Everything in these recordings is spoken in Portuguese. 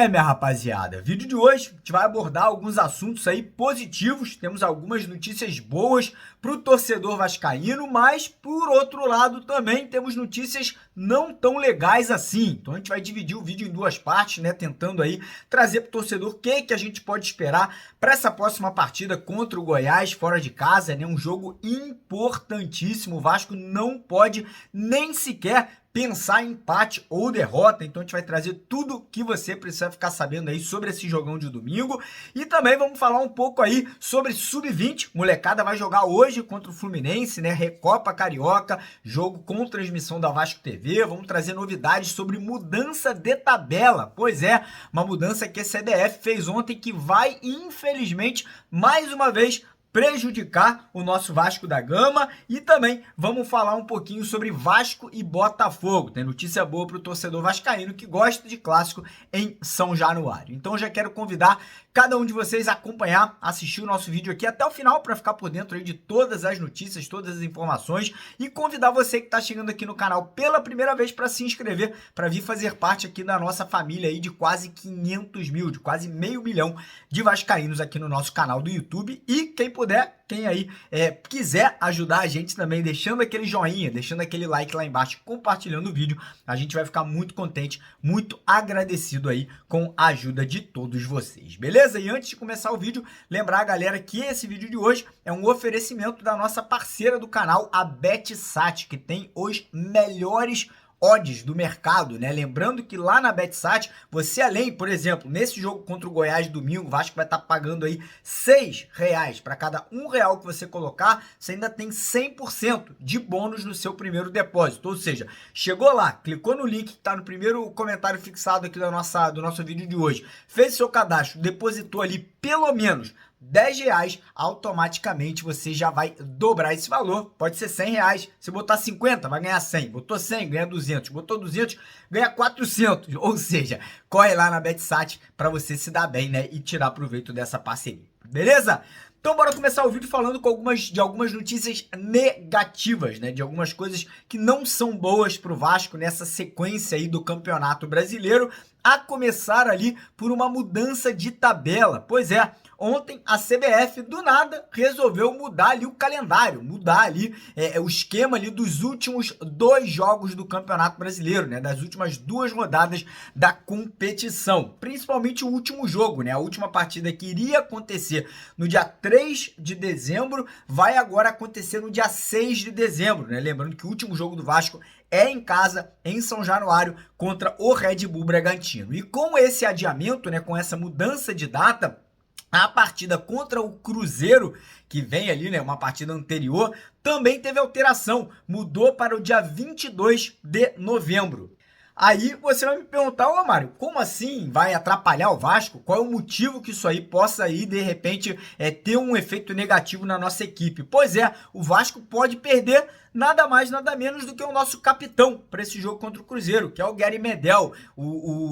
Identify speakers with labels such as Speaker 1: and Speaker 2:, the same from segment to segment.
Speaker 1: Minha rapaziada, vídeo de hoje a gente vai abordar alguns assuntos aí positivos, temos algumas notícias boas para o torcedor vascaíno, mas por outro lado também temos notícias não tão legais assim. Então a gente vai dividir o vídeo em duas partes, né, tentando aí trazer para o torcedor o que a gente pode esperar para essa próxima partida contra o Goiás fora de casa, né, um jogo importantíssimo. O Vasco não pode nem sequer pensar em empate ou derrota, então a gente vai trazer tudo que você precisa ficar sabendo aí sobre esse jogão de domingo. E também vamos falar um pouco aí sobre Sub-20, molecada vai jogar hoje contra o Fluminense, né, Recopa Carioca, jogo com transmissão da Vasco TV. Vamos trazer novidades sobre mudança de tabela, pois é, uma mudança que a CBF fez ontem que vai, infelizmente, mais uma vez prejudicar o nosso Vasco da Gama. E também vamos falar um pouquinho sobre Vasco e Botafogo. Tem notícia boa para o torcedor vascaíno que gosta de clássico em São Januário. Então já quero convidar cada um de vocês a acompanhar, assistir o nosso vídeo aqui até o final para ficar por dentro aí de todas as notícias, todas as informações, e convidar você que está chegando aqui no canal pela primeira vez para se inscrever, para vir fazer parte aqui da nossa família aí de quase 500 mil, de quase 500 mil de vascaínos aqui no nosso canal do YouTube. E quem puder, quem aí quiser ajudar a gente também, deixando aquele joinha, deixando aquele like lá embaixo, compartilhando o vídeo, a gente vai ficar muito contente, muito agradecido aí com a ajuda de todos vocês, beleza? E antes de começar o vídeo, lembrar a galera que esse vídeo de hoje é um oferecimento da nossa parceira do canal, a BetSat, que tem os melhores odds do mercado, né? Lembrando que lá na BetSat, você além, por exemplo, nesse jogo contra o Goiás domingo, o Vasco vai estar pagando aí R$6 para cada R$1 que você colocar, você ainda tem 100% de bônus no seu primeiro depósito. Ou seja, chegou lá, clicou no link que está no primeiro comentário fixado aqui do nosso vídeo de hoje, fez seu cadastro, depositou ali pelo menos R$10, automaticamente você já vai dobrar esse valor. Pode ser R$100, se botar 50 vai ganhar 100, botou 100 ganha 200, botou 200 ganha 400, ou seja, corre lá na BetSat para você se dar bem, né, e tirar proveito dessa parceria, beleza? Então bora começar o vídeo falando de algumas notícias negativas, né? De algumas coisas que não são boas pro Vasco nessa sequência aí do Campeonato Brasileiro, a começar ali por uma mudança de tabela. Pois é, ontem a CBF do nada resolveu mudar ali o calendário, mudar ali o esquema ali dos últimos 2 jogos do Campeonato Brasileiro, né? Das últimas 2 rodadas da competição, principalmente o último jogo, né? A última partida que iria acontecer no dia 3 de dezembro vai agora acontecer no dia 6 de dezembro, né? Lembrando que o último jogo do Vasco é em casa, em São Januário, contra o Red Bull Bragantino. E com esse adiamento, né, com essa mudança de data, a partida contra o Cruzeiro, que vem ali, né, uma partida anterior, também teve alteração, mudou para o dia 22 de novembro. Aí você vai me perguntar, ô Mário, como assim vai atrapalhar o Vasco? Qual é o motivo que isso aí possa aí, de repente, ter um efeito negativo na nossa equipe? Pois é, o Vasco pode perder nada mais, nada menos do que o nosso capitão para esse jogo contra o Cruzeiro, que é o Gary Medel.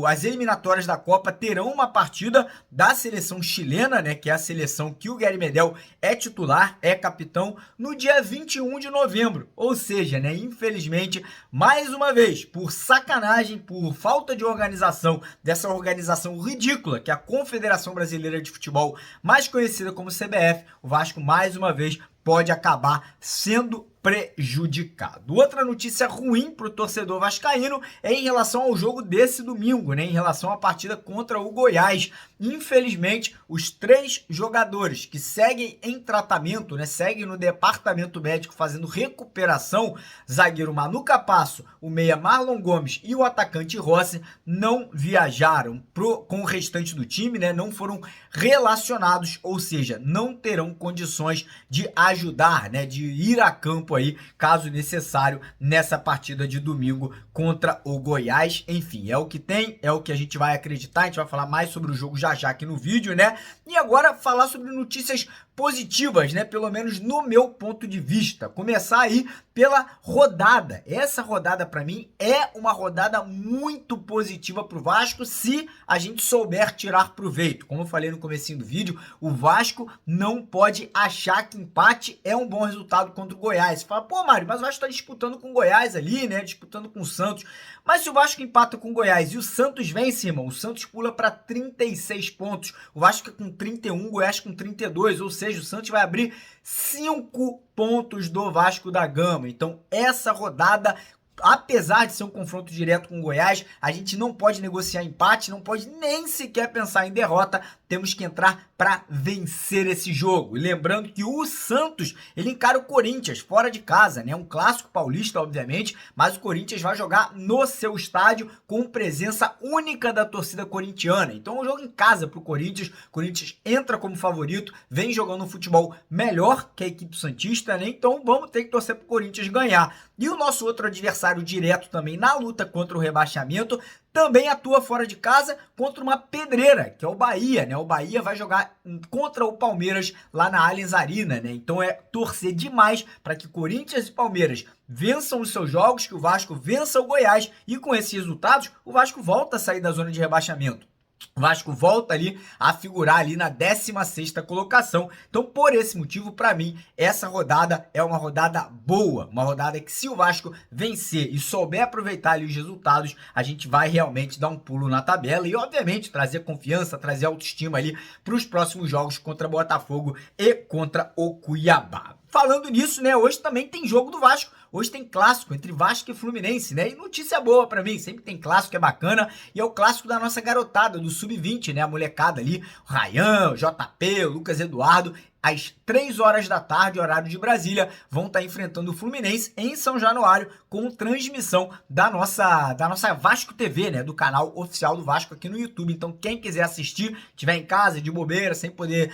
Speaker 1: As eliminatórias da Copa terão uma partida da seleção chilena, né, que é a seleção que o Gary Medel é titular, é capitão, no dia 21 de novembro. Ou seja, né, infelizmente, mais uma vez, por sacanagem, por falta de organização, dessa organização ridícula que é a Confederação Brasileira de Futebol, mais conhecida como CBF, o Vasco mais uma vez pode acabar sendo prejudicado. Outra notícia ruim para o torcedor vascaíno é em relação ao jogo desse domingo, né? Em relação à partida contra o Goiás. Infelizmente, os 3 jogadores que seguem em tratamento, né? Seguem no departamento médico fazendo recuperação, zagueiro Manu Capasso, o meia Marlon Gomes e o atacante Rossi, não viajaram com o restante do time, né? Não foram relacionados, ou seja, não terão condições de ajudar, né? De ir a campo campo aí, caso necessário, nessa partida de domingo contra o Goiás. Enfim, é o que tem, é o que a gente vai acreditar. A gente vai falar mais sobre o jogo já já aqui no vídeo, né? E agora falar sobre notícias positivas, né? Pelo menos no meu ponto de vista. Começar aí pela rodada. Essa rodada, para mim, é uma rodada muito positiva pro Vasco se a gente souber tirar proveito. Como eu falei no comecinho do vídeo, o Vasco não pode achar que empate é um bom resultado contra o Goiás. Você fala, pô, Mário, mas o Vasco tá disputando com o Goiás ali, né? Disputando com o Santos. Mas se o Vasco empata com o Goiás e o Santos vence, irmão, o Santos pula para 36 pontos. O Vasco é com 31, o Goiás com 32, ou seja, o Santos vai abrir 5 pontos do Vasco da Gama. Então, essa rodada, apesar de ser um confronto direto com o Goiás, a gente não pode negociar empate, não pode nem sequer pensar em derrota. Temos que entrar para vencer esse jogo. E lembrando que o Santos, ele encara o Corinthians fora de casa, né? Um clássico paulista, obviamente, mas o Corinthians vai jogar no seu estádio com presença única da torcida corintiana. Então, é um jogo em casa para o Corinthians. O Corinthians entra como favorito, vem jogando um futebol melhor que a equipe santista, né? Então, vamos ter que torcer para o Corinthians ganhar. E o nosso outro adversário direto também na luta contra o rebaixamento também atua fora de casa contra uma pedreira, que é o Bahia, né? O Bahia vai jogar contra o Palmeiras lá na Allianz Arena, né? Então é torcer demais para que Corinthians e Palmeiras vençam os seus jogos, que o Vasco vença o Goiás e com esses resultados o Vasco volta a sair da zona de rebaixamento. O Vasco volta ali a figurar ali na 16ª colocação. Então, por esse motivo, para mim, essa rodada é uma rodada boa. Uma rodada que, se o Vasco vencer e souber aproveitar ali os resultados, a gente vai realmente dar um pulo na tabela e, obviamente, trazer confiança, trazer autoestima ali para os próximos jogos contra Botafogo e contra o Cuiabá. Falando nisso, né, hoje também tem jogo do Vasco. Hoje tem clássico entre Vasco e Fluminense, né? E notícia boa pra mim, sempre tem clássico, é bacana. E é o clássico da nossa garotada, do Sub-20, né? A molecada ali, o Ryan, o JP, o Lucas Eduardo. Às 3 horas da tarde, horário de Brasília, vão estar enfrentando o Fluminense em São Januário com transmissão da nossa Vasco TV, né? Do canal oficial do Vasco aqui no YouTube. Então, quem quiser assistir, tiver em casa, de bobeira, sem poder,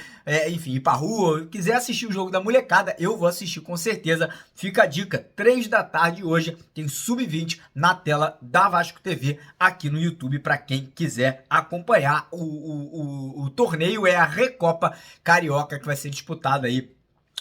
Speaker 1: enfim, ir pra rua, quiser assistir o jogo da molecada, eu vou assistir com certeza. Fica a dica, 3 da tarde hoje, tem Sub-20 na tela da Vasco TV aqui no YouTube para quem quiser acompanhar. O torneio é a Recopa Carioca, que vai ser disputado aí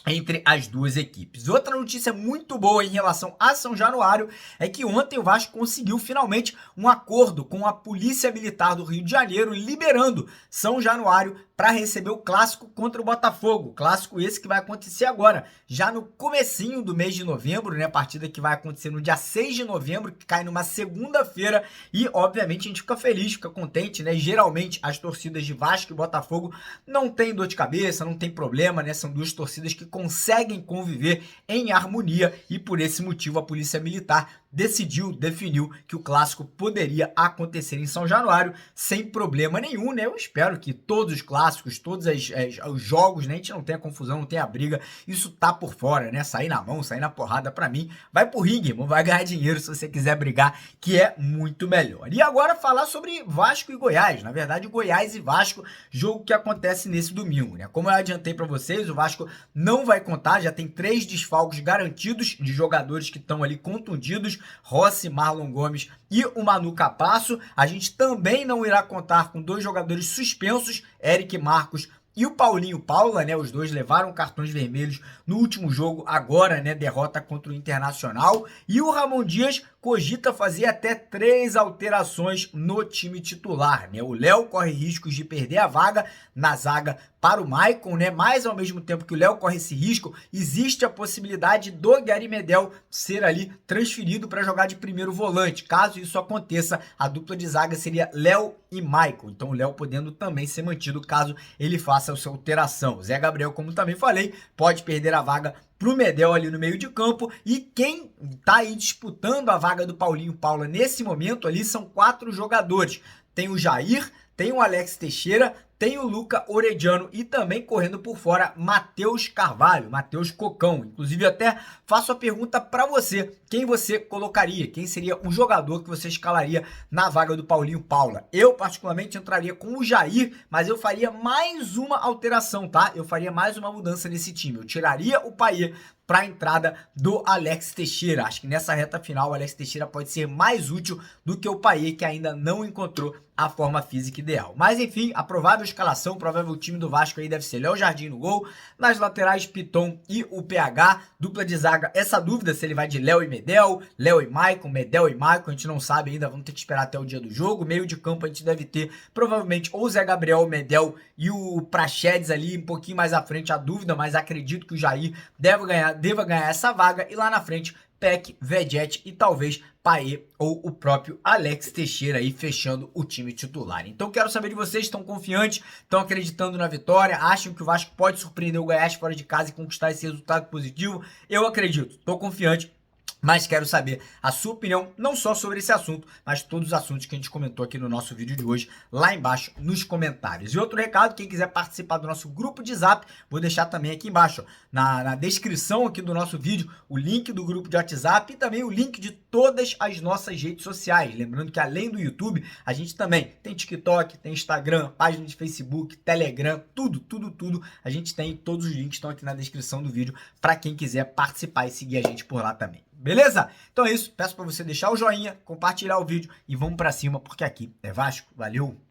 Speaker 1: entre as duas equipes. Outra notícia muito boa em relação a São Januário é que ontem o Vasco conseguiu finalmente um acordo com a Polícia Militar do Rio de Janeiro, liberando São Januário para receber o clássico contra o Botafogo. Clássico esse que vai acontecer agora, já no comecinho do mês de novembro, né? Partida que vai acontecer no dia 6 de novembro, que cai numa segunda-feira. E, obviamente, a gente fica feliz, fica contente, né? Geralmente, as torcidas de Vasco e Botafogo não tem dor de cabeça, não tem problema, né? São duas torcidas que conseguem conviver em harmonia e, por esse motivo, a Polícia Militar definiu que o clássico poderia acontecer em São Januário sem problema nenhum, né? Eu espero que todos os clássicos, todos os jogos, né? A gente não tenha confusão, não tenha briga, isso tá por fora, né? Sair na mão, sair na porrada, pra mim, vai pro ringue, irmão, vai ganhar dinheiro se você quiser brigar, que é muito melhor. E agora falar sobre Vasco e Goiás, na verdade, Goiás e Vasco, jogo que acontece nesse domingo, né? Como eu adiantei pra vocês, o Vasco não vai contar, já tem 3 desfalques garantidos de jogadores que estão ali contundidos, Rossi, Marlon Gomes e o Manu Capasso. A gente também não irá contar com 2 jogadores suspensos, Eric Marcos e o Paulinho Paula, né? Os dois levaram cartões vermelhos no último jogo, agora, né? Derrota contra o Internacional. E o Ramon Dias cogita fazer até 3 alterações no time titular, né? O Léo corre riscos de perder a vaga na zaga para o Maicon, né? Mas ao mesmo tempo que o Léo corre esse risco, existe a possibilidade do Gary Medel ser ali transferido para jogar de primeiro volante. Caso isso aconteça, a dupla de zaga seria Léo e Maicon. Então o Léo podendo também ser mantido caso ele faça a sua alteração. Zé Gabriel, como também falei, pode perder a vaga pro Medel ali no meio de campo, e quem tá aí disputando a vaga do Paulinho Paula nesse momento ali são 4 jogadores. Tem o Jair, tem o Alex Teixeira, tem o Luca Orediano e também correndo por fora Matheus Carvalho, Matheus Cocão. Inclusive, eu até faço a pergunta para você: quem você colocaria? Quem seria um jogador que você escalaria na vaga do Paulinho Paula? Eu, particularmente, entraria com o Jair, mas eu faria mais uma alteração, tá? Eu faria mais uma mudança nesse time. Eu tiraria o Payet para a entrada do Alex Teixeira. Acho que nessa reta final o Alex Teixeira pode ser mais útil do que o Payet, que ainda não encontrou a forma física ideal. Mas enfim, a provável escalação, o provável time do Vasco aí deve ser Léo Jardim no gol, nas laterais Piton e o PH, dupla de zaga, essa dúvida se ele vai de Léo e Medel, Léo e Maicon, Medel e Maicon, a gente não sabe ainda, vamos ter que esperar até o dia do jogo. Meio de campo a gente deve ter provavelmente ou o Zé Gabriel, o Medel e o Praxedes ali um pouquinho mais à frente, a dúvida, mas acredito que o Jair deva ganhar essa vaga, e lá na frente Peck, Vedet e talvez Payet ou o próprio Alex Teixeira aí fechando o time titular. Então quero saber de vocês, estão confiantes, estão acreditando na vitória, acham que o Vasco pode surpreender o Goiás fora de casa e conquistar esse resultado positivo? Eu acredito, estou confiante, mas quero saber a sua opinião, não só sobre esse assunto, mas todos os assuntos que a gente comentou aqui no nosso vídeo de hoje, lá embaixo nos comentários. E outro recado, quem quiser participar do nosso grupo de Zap, vou deixar também aqui embaixo, ó, na descrição aqui do nosso vídeo, o link do grupo de WhatsApp e também o link de todas as nossas redes sociais. Lembrando que além do YouTube, a gente também tem TikTok, tem Instagram, página de Facebook, Telegram, tudo. A gente tem, todos os links estão aqui na descrição do vídeo para quem quiser participar e seguir a gente por lá também. Beleza? Então é isso. Peço para você deixar o joinha, compartilhar o vídeo e vamos para cima, porque aqui é Vasco. Valeu!